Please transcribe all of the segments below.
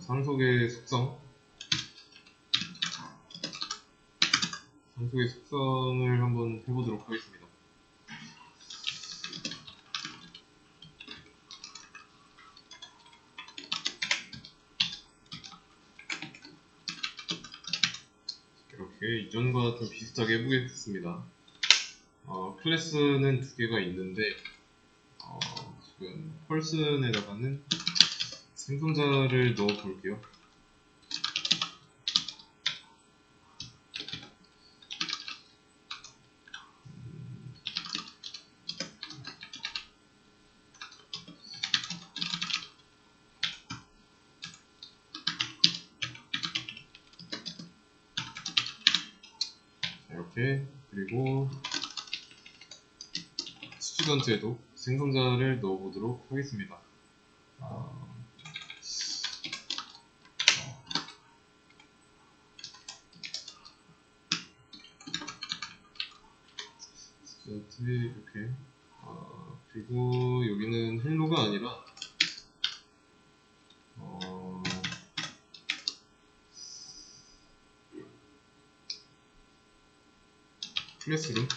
상속의 속성을 한번 해보도록 하겠습니다. 이렇게 이전과 좀 비슷하게 해보겠습니다. 클래스는 두 개가 있는데 지금 펄슨에다가는 생성자를 넣어 볼게요. 이렇게, 그리고 스튜던트에도 생성자를 넣어보도록 하겠습니다. 스튜던트 이렇게, 그리고 여기는 헬로가 아니라 클래스룸.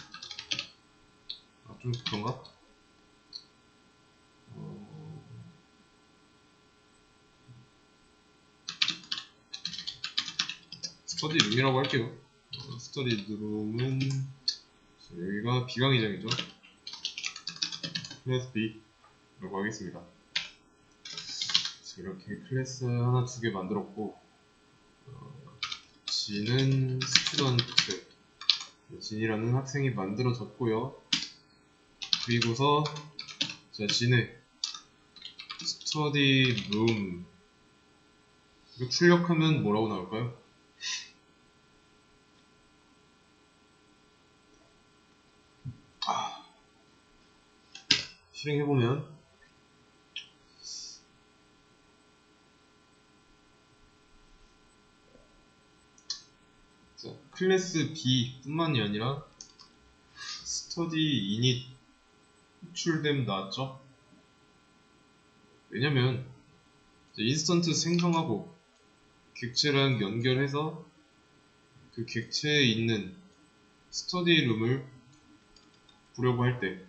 좀 그런가? 스터디룸이라고 할게요. 스터디룸은 여기가 비강의장이죠. 클래스 B라고 하겠습니다. 이렇게 클래스 하나 두 개 만들었고, 진은 스튜던트, 진이라는 학생이 만들어졌고요. 그리고서 자, 진의 스터디룸 이거 출력하면 뭐라고 나올까요? 실행해보면 자, 클래스 B 뿐만이 아니라 스터디 이닛 호출됨 나왔죠? 왜냐면 인스턴트 생성하고 객체랑 연결해서 그 객체에 있는 스터디룸을 보려고 할 때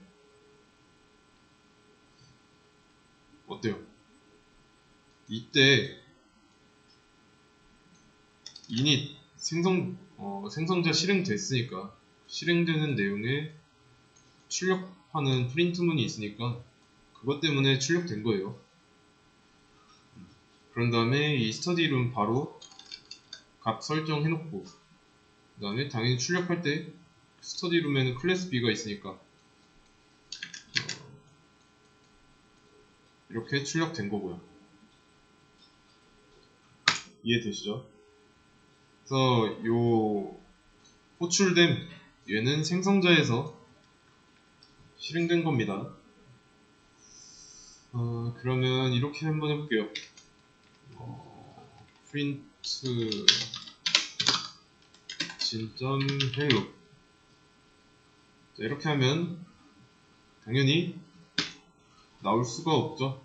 어때요? 이때 이닛 생성자 실행됐으니까 실행되는 내용에 출력하는 프린트문이 있으니까 그것 때문에 출력된 거예요. 그런 다음에 이 스터디룸 바로 값 설정해놓고 그 다음에 당연히 출력할 때 스터디룸에는 클래스 B가 있으니까 이렇게 출력된 거고요. 이해되시죠? 그래서 요 호출됨 얘는 생성자에서 실행된 겁니다. 그러면 이렇게 한번 해볼게요. print 진.hello 이렇게 하면 당연히 나올 수가 없죠.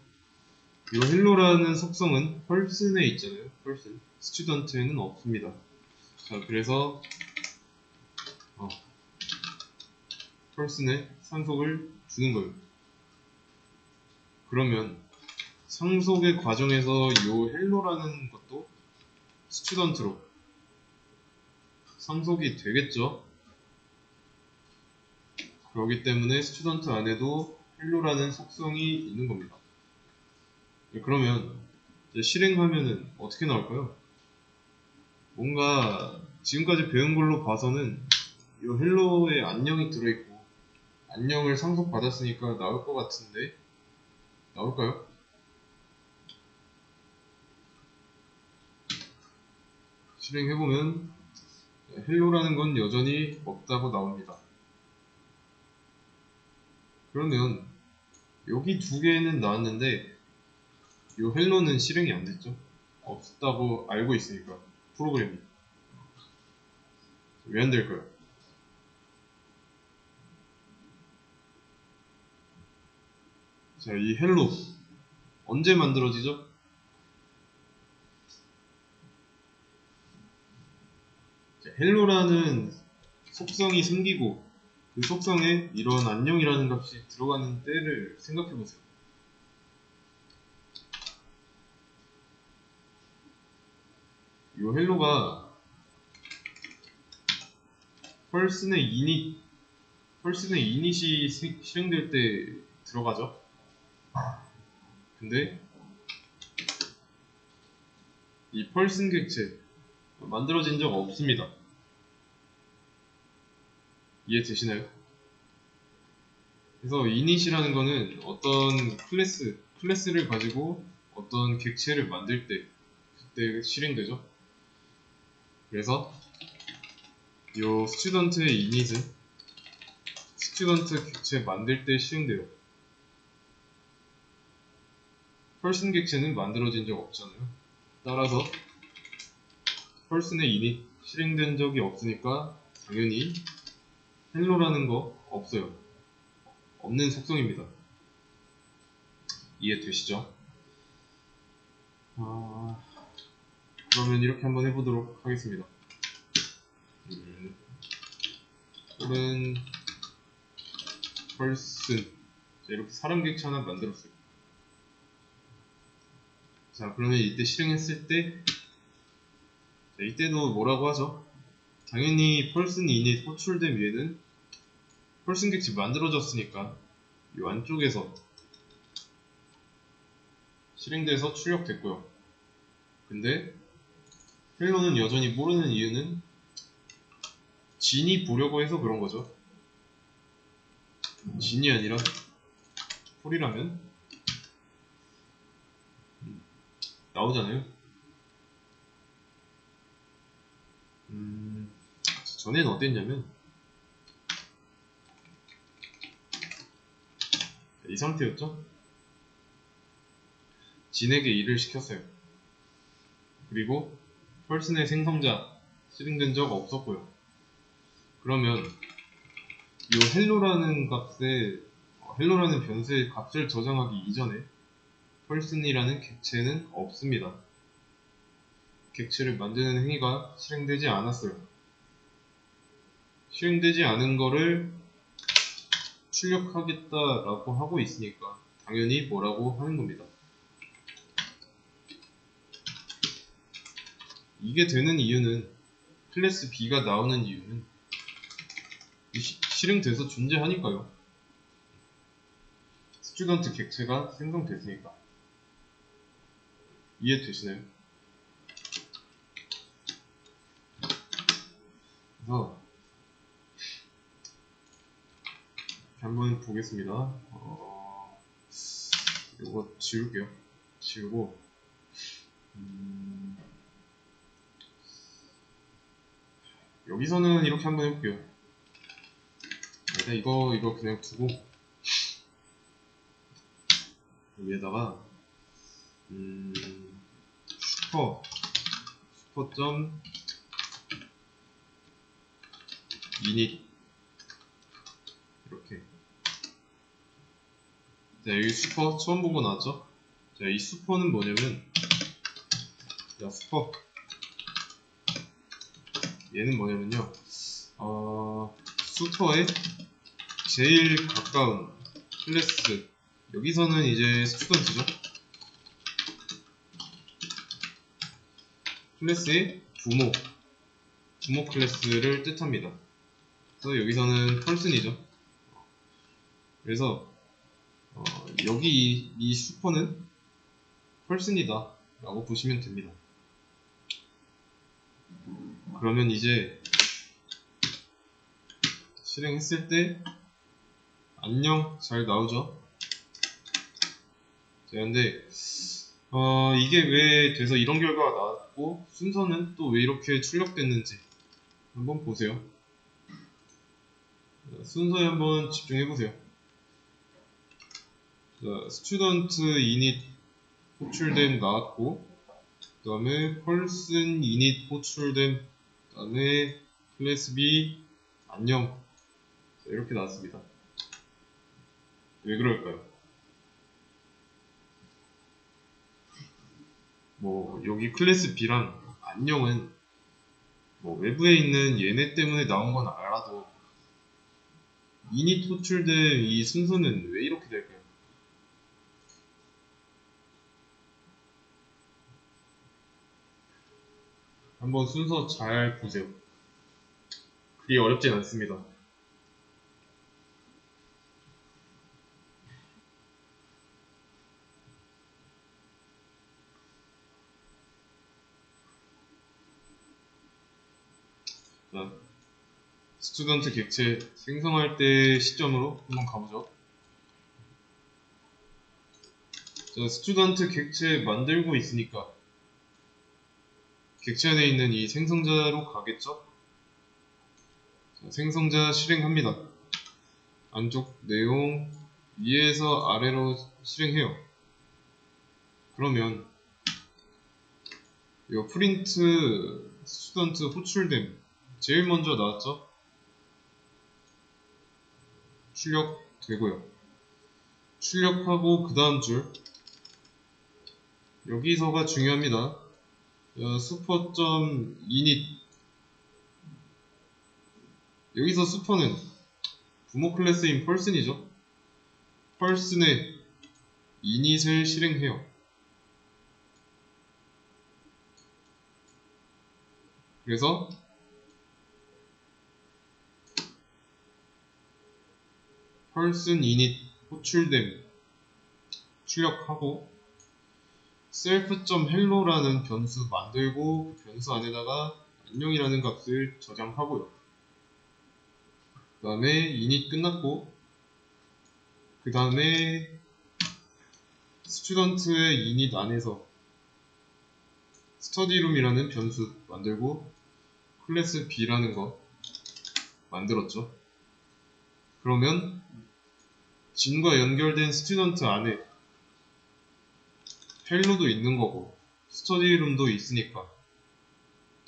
이 헬로라는 속성은 펄슨에 있잖아요. 펄슨 스튜던트에는 없습니다. 자, 그래서 펄슨에 상속을 주는 거예요. 그러면 상속의 과정에서 이 헬로라는 것도 스튜던트로 상속이 되겠죠. 그렇기 때문에 스튜던트 안에도 헬로라는 속성이 있는 겁니다. 그러면 이제 실행하면은 어떻게 나올까요? 뭔가 지금까지 배운 걸로 봐서는 이 헬로에 안녕이 들어있고 안녕을 상속받았으니까 나올 것 같은데 나올까요? 실행해보면 헬로라는 건 여전히 없다고 나옵니다. 그러면 여기 두 개는 나왔는데 이 헬로는 실행이 안 됐죠? 없다고 알고 있으니까 프로그램이 왜 안 될까요? 자, 이 헬로 언제 만들어지죠? 헬로라는 속성이 생기고 그 속성에 이런 안녕이라는 값이 들어가는 때를 생각해보세요. 이 헬로가 펄슨의 이닛이 실행될 때 들어가죠. 근데 이 펄슨 객체 만들어진 적 없습니다. 이해되시나요? 그래서 이닛이라는 거는 어떤 클래스를 가지고 어떤 객체를 만들 때 그때 실행되죠. 그래서 요 스튜던트의 이닛은 스튜던트 객체 만들 때 실행돼요. 펄슨 객체는 만들어진 적 없잖아요. 따라서 펄슨의 이닛 실행된 적이 없으니까 당연히 헬로라는 거 없어요. 없는 속성입니다. 이해되시죠? 그러면 이렇게 한번 해보도록 하겠습니다. 또는 펄슨 이렇게 사람 객체 하나 만들었어요. 자, 그러면 이때 실행했을 때 이때도 뭐라고 하죠? 당연히 펄슨 이닛 호출된 위에는 펄슨 객체 만들어졌으니까 이 안쪽에서 실행돼서 출력됐고요. 근데 헬로는 여전히 모르는 이유는 진이 보려고 해서 그런 거죠. 진이 아니라 폴이라면 나오잖아요. 전에는 어땠냐면 이 상태였죠. 진에게 일을 시켰어요. 그리고 펄슨의 생성자 실행된 적 없었고요. 그러면 이 헬로라는 변수의 값을 저장하기 이전에 펄슨이라는 객체는 없습니다. 객체를 만드는 행위가 실행되지 않았어요. 실행되지 않은 거를 출력하겠다라고 하고 있으니까 당연히 뭐라고 하는 겁니다. 이게 되는 이유는 클래스 B가 나오는 이유는 실행돼서 존재하니까요. 스튜던트 객체가 생성됐으니까. 이해되시나요? 그래서 한번 보겠습니다. 이거 지울게요. 지우고 여기서는 이렇게 한번 해볼게요. 일단 이거 그냥 두고 여기에다가 슈퍼.init 이렇게. 자, 여기 슈퍼 처음 보고 나왔죠? 자, 이 슈퍼는 뭐냐면, 자, 슈퍼 얘는 뭐냐면요, 슈퍼에 제일 가까운 클래스, 여기서는 이제 스튜던트죠. 클래스의 부모 클래스를 뜻합니다. 그래서 여기서는 펄슨이죠. 그래서 여기 이 슈퍼는 펄슨이다 라고 보시면 됩니다. 그러면 이제 실행했을 때 안녕 잘 나오죠. 자, 근데 이게 왜 돼서 이런 결과가 나왔고 순서는 또 왜 이렇게 출력됐는지 한번 보세요. 순서에 한번 집중해보세요. 스튜던트 이닛 호출됨 나왔고, 그 다음에 펄슨 이닛 호출됨, 그 다음에 클래스 B 안녕. 자, 이렇게 나왔습니다. 왜 그럴까요? 여기 클래스 B랑 안녕은 뭐 외부에 있는 얘네 때문에 나온 건 알아도 init 호출된 이 순서는 왜 이렇게 될까요? 한번 순서 잘 보세요. 그리 어렵진 않습니다. 자, 스튜던트 객체 생성할 때 시점으로 한번 가보죠. 자, 스튜던트 객체 만들고 있으니까 객체 안에 있는 이 생성자로 가겠죠? 자, 생성자 실행합니다. 안쪽 내용 위에서 아래로 실행해요. 그러면 이거 프린트 스튜던트 호출됨 제일 먼저 나왔죠? 출력되고요. 출력하고 그 다음 줄 여기서가 중요합니다. super.init 여기서 슈퍼는 부모 클래스인 person이죠. person의 init을 실행해요. 그래서 person init 호출됨 출력하고 self.hello라는 변수 만들고 그 변수 안에다가 안녕이라는 값을 저장하고요. 그 다음에 init 끝났고 그 다음에 스튜던트의 init 안에서 studyroom이라는 변수 만들고 클래스 b라는 거 만들었죠. 그러면 진과 연결된 스튜던트 안에 헬로도 있는 거고 스터디룸도 있으니까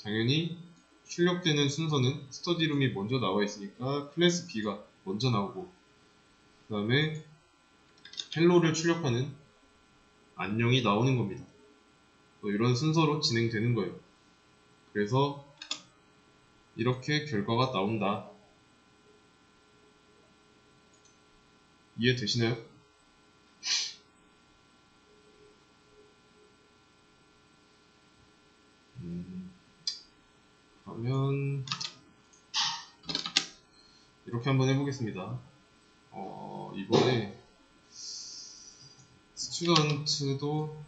당연히 출력되는 순서는 스터디룸이 먼저 나와 있으니까 클래스 B가 먼저 나오고 그 다음에 헬로를 출력하는 안녕이 나오는 겁니다. 이런 순서로 진행되는 거예요. 그래서 이렇게 결과가 나온다. 이해되시나요? 그러면 이렇게 한번 해보겠습니다. 이번에 스튜던트도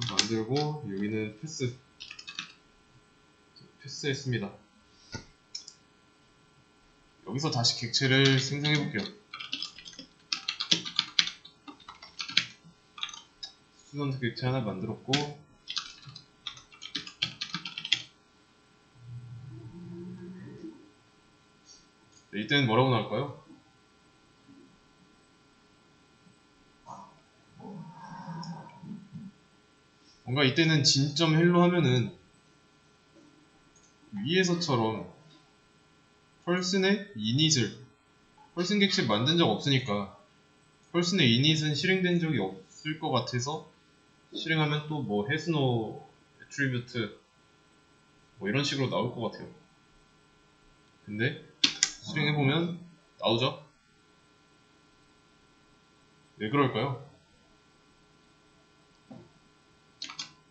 만들고 여기는 패스했습니다. 여기서 다시 객체를 생성해 볼게요. 스튜던트 객체 하나 만들었고 이때는 뭐라고 나올까요? 뭔가 이때는 진점 헬로 하면은 위에서처럼 펄슨의 이닛을 펄슨 객체 만든 적 없으니까 펄슨의 이닛은 실행된 적이 없을 것 같아서 실행하면 또 뭐 헤스노 애트리뷰트 뭐 이런 식으로 나올 것 같아요. 근데 실행해보면 나오죠? 왜 그럴까요?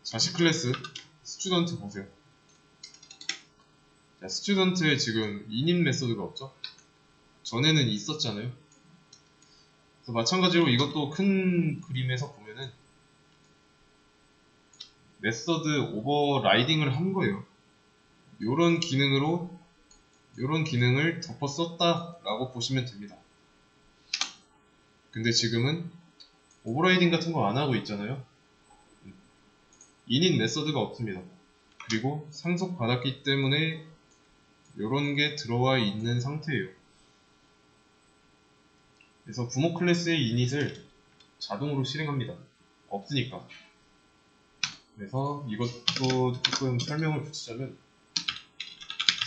자식 클래스 스튜던트 보세요. 자, 스튜던트에 지금 init 메소드가 없죠? 전에는 있었잖아요. 그래서 마찬가지로 이것도 큰 그림에서 보면은 메서드 오버라이딩을 한 거예요. 요런 기능으로 요런 기능을 덮어 썼다 라고 보시면 됩니다. 근데 지금은 오버라이딩 같은 거 안 하고 있잖아요. init 메서드가 없습니다. 그리고 상속 받았기 때문에 요런 게 들어와 있는 상태예요. 그래서 부모 클래스의 init을 자동으로 실행합니다. 없으니까. 그래서 이것도 조금 설명을 붙이자면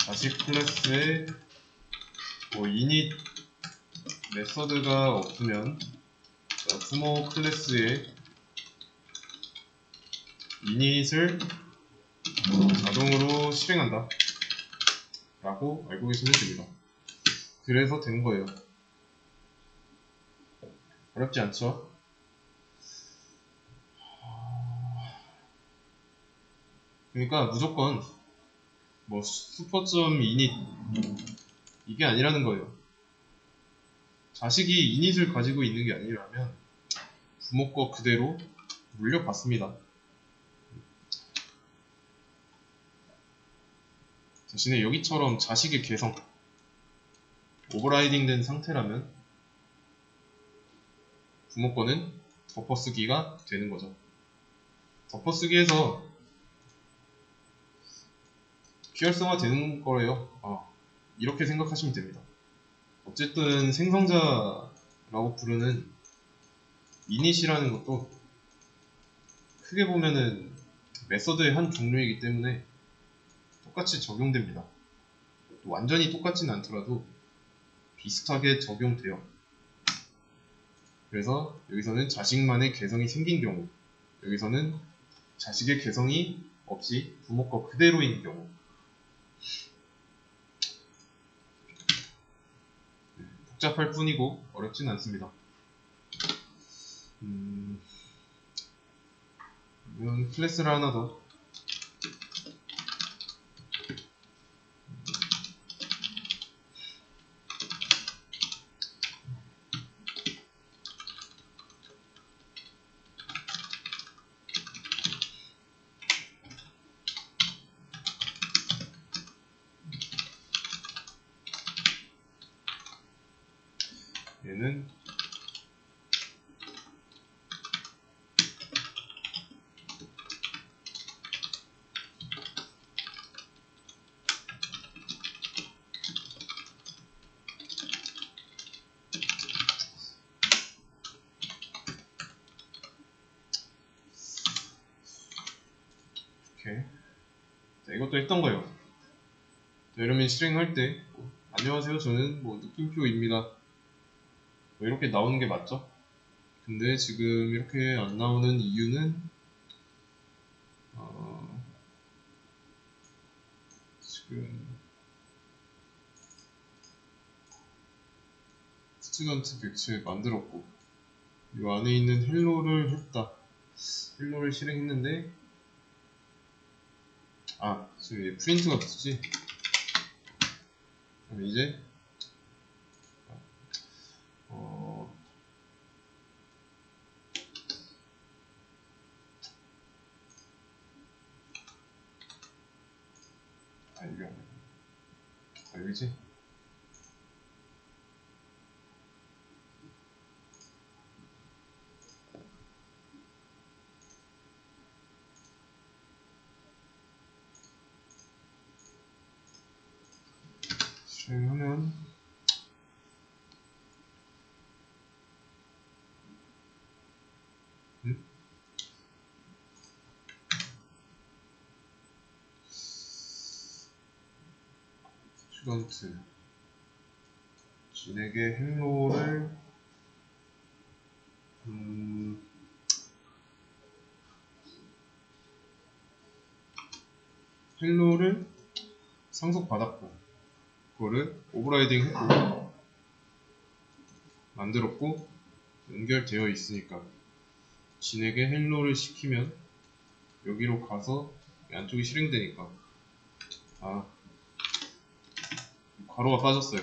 자식 클래스에 뭐 init 메서드가 없으면 부모 클래스에 init을 자동으로 실행한다. 라고 알고 계시면 됩니다. 그래서 된 거예요. 어렵지 않죠? 그러니까 무조건 뭐 슈퍼점 이닛 이게 아니라는 거예요. 자식이 이닛을 가지고 있는 게 아니라면 부모 거 그대로 물려받습니다. 대신에 여기처럼 자식의 개성 오버라이딩 된 상태라면 부모 거는 덮어쓰기가 되는 거죠. 덮어쓰기에서 비활성화 되는 거예요. 이렇게 생각하시면 됩니다. 어쨌든 생성자라고 부르는 이닛이라는 것도 크게 보면은 메서드의 한 종류이기 때문에 똑같이 적용됩니다. 또 완전히 똑같지는 않더라도 비슷하게 적용돼요. 그래서 여기서는 자식만의 개성이 생긴 경우, 여기서는 자식의 개성이 없이 부모 거 그대로인 경우, 복잡할 뿐이고 어렵진 않습니다. 이건 클래스를 하나 더 얘는 이렇게 자, 이것도 했던 거예요. 자, 이러면 실행할 때 안녕하세요 저는 뭐 느낌표입니다 뭐 이렇게 나오는 게 맞죠? 근데 지금 이렇게 안 나오는 이유는 지금 스튜던트 객체 만들었고 이 안에 있는 헬로를 했다. 헬로를 실행했는데 지금 프린트가 붙지. 그럼 이제 이게 아니야. 여기지? 실행하면 스튜던트 진에게 헬로를 헬로를 상속받았고 그거를 오버라이딩 했고 만들었고 연결되어 있으니까 진에게 헬로를 시키면 여기로 가서 안쪽이 실행되니까 괄호가 빠졌어요.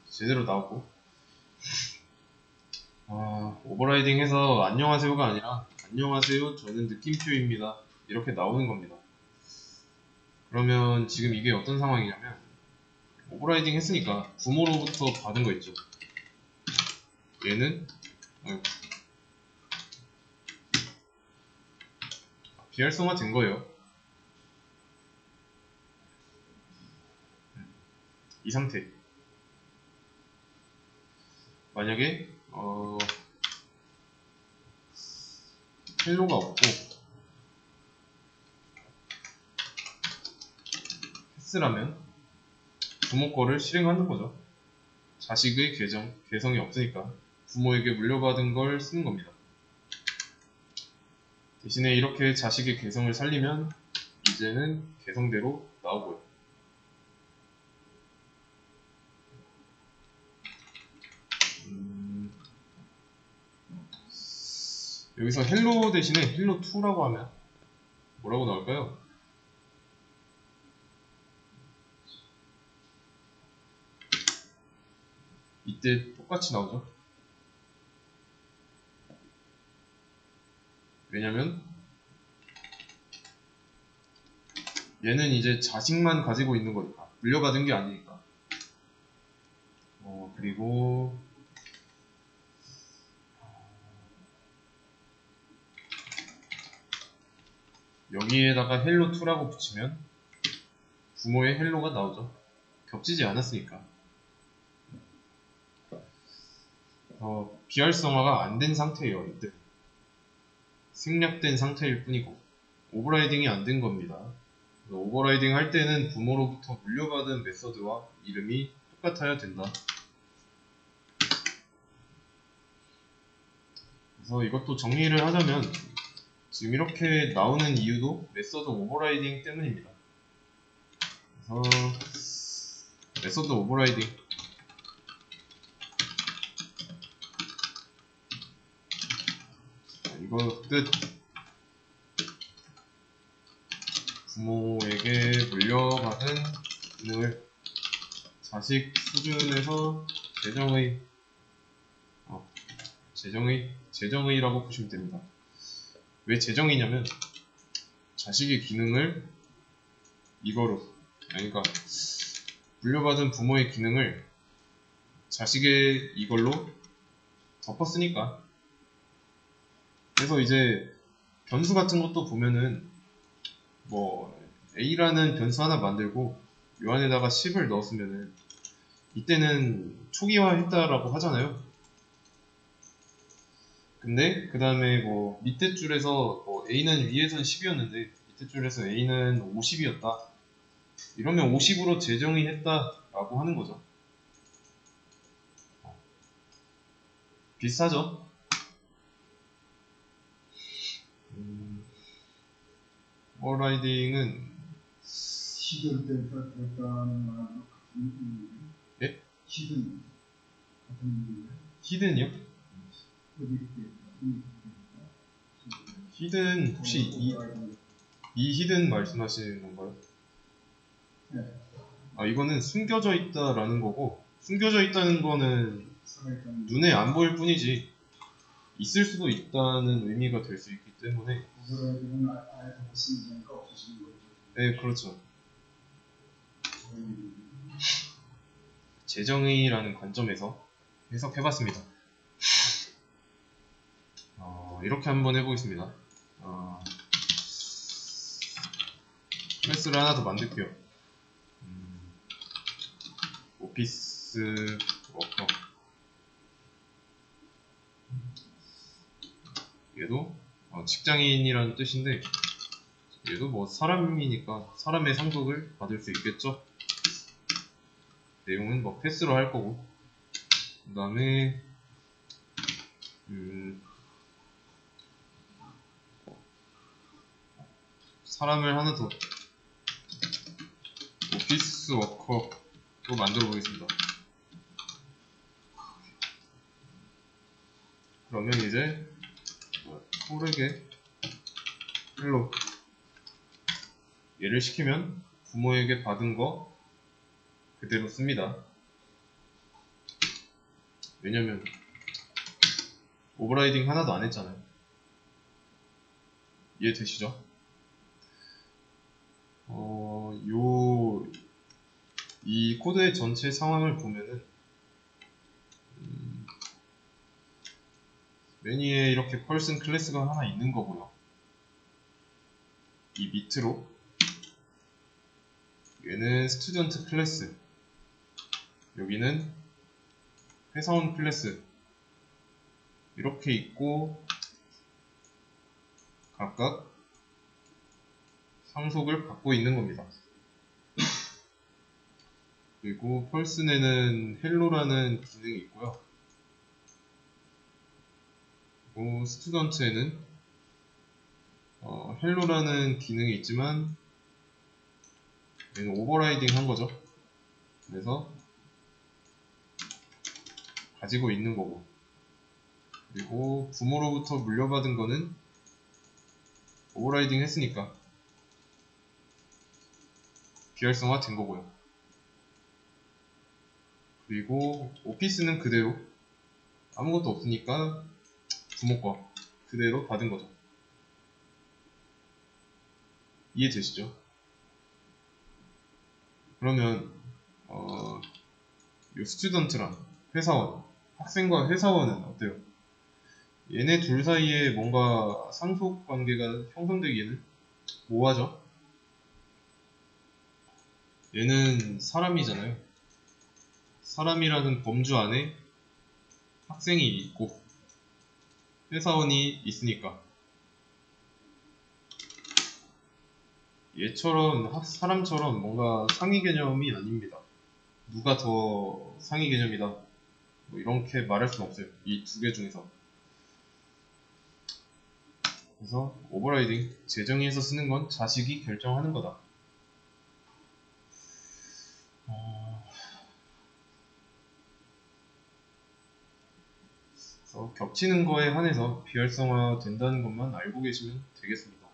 제대로 나오고 오버라이딩 해서 안녕하세요가 아니라 안녕하세요 저는 느낌표입니다 이렇게 나오는 겁니다. 그러면 지금 이게 어떤 상황이냐면 오버라이딩 했으니까 부모로부터 받은 거 있죠. 얘는 비활성화 된 거예요. 이 상태. 만약에 헬로가 없고 패스라면 부모 거를 실행하는 거죠. 자식의 개성이 없으니까 부모에게 물려받은 걸 쓰는 겁니다. 대신에 이렇게 자식의 개성을 살리면 이제는 개성대로 나오고요. 여기서 헬로 대신에 헬로2라고 하면 뭐라고 나올까요? 이때 똑같이 나오죠. 왜냐면 얘는 이제 자식만 가지고 있는 거니까, 물려받은 게 아니니까. 그리고 여기에다가 헬로2라고 붙이면 부모의 헬로가 나오죠. 겹치지 않았으니까. 비활성화가 안 된 상태예요. 이때 생략된 상태일 뿐이고 오버라이딩이 안 된 겁니다. 오버라이딩 할 때는 부모로부터 물려받은 메서드와 이름이 똑같아야 된다. 그래서 이것도 정리를 하자면 지금 이렇게 나오는 이유도 메서드 오버라이딩 때문입니다. 그래서 메서드 오버라이딩, 이거 뜻, 부모에게 물려받은 기능을 자식 수준에서 재정의라고 보시면 됩니다. 왜 재정의냐면 자식의 기능을 이거로, 그러니까 물려받은 부모의 기능을 자식의 이걸로 덮었으니까. 그래서 이제 변수 같은 것도 보면은 뭐 A라는 변수 하나 만들고 요 안에다가 10을 넣었으면은 이때는 초기화했다라고 하잖아요. 근데 그 다음에 뭐 밑에 줄에서 뭐 A는 위에선 10이었는데 밑에 줄에서 A는 50이었다. 이러면 50으로 재정의했다라고 하는 거죠. 비슷하죠? 오버라이딩은 히든 델타 델타는 말하고 같은 의미예요? 예? 히든 같은 의미예요? 히든이요? 어디 히든 혹시 이 히든 말씀하시는 건가요? 네. 이거는 숨겨져 있다라는 거고, 숨겨져 있다는 거는 눈에 안 보일 뿐이지 있을 수도 있다는 의미가 될 수 있기 때문에. 오버라이딩은 아예 없으면 되니까 없으시는 거죠. 네, 그렇죠. 재정의라는 관점에서 해석해봤습니다. 이렇게 한번 해보겠습니다. 클래스를 하나 더 만들게요. 오피스 워커. 얘도 직장인이라는 뜻인데, 얘도 뭐 사람이니까 사람의 상속을 받을 수 있겠죠. 내용은 뭐 패스로 할 거고, 그 다음에 사람을 하나 더 오피스 워커로 만들어 보겠습니다. 그러면 이제 토르게 헬로 얘를 시키면 부모에게 받은 거 그대로 씁니다. 왜냐면 오버라이딩 하나도 안 했잖아요. 이해되시죠? 이 코드의 전체 상황을 보면은 매니에 이렇게 펄슨 클래스가 하나 있는 거고요. 이 밑으로 얘는 스튜던트 클래스, 여기는 회사원 클래스 이렇게 있고 각각 상속을 받고 있는 겁니다. 그리고 펄슨에는 헬로라는 기능이 있고요. 그리고 스튜던트에는 헬로라는 기능이 있지만 얘는 오버라이딩 한 거죠. 그래서 가지고 있는 거고, 그리고 부모로부터 물려받은 거는 오버라이딩 했으니까 비활성화 된 거고요. 그리고 오피스는 그대로 아무것도 없으니까 부모 거 그대로 받은 거죠. 이해되시죠? 그러면 이 스튜던트랑 회사원, 학생과 회사원은 어때요? 얘네 둘 사이에 뭔가 상속 관계가 형성되기에는 뭐하죠? 얘는 사람이잖아요. 사람이라는 범주 안에 학생이 있고 회사원이 있으니까 얘처럼 사람처럼 뭔가 상위 개념이 아닙니다. 누가 더 상위 개념이다 뭐 이렇게 말할 수는 없어요. 이 두 개 중에서. 그래서 오버라이딩 재정의에서 쓰는 건 자식이 결정하는 거다. 그래서 겹치는 거에 한해서 비활성화 된다는 것만 알고 계시면 되겠습니다.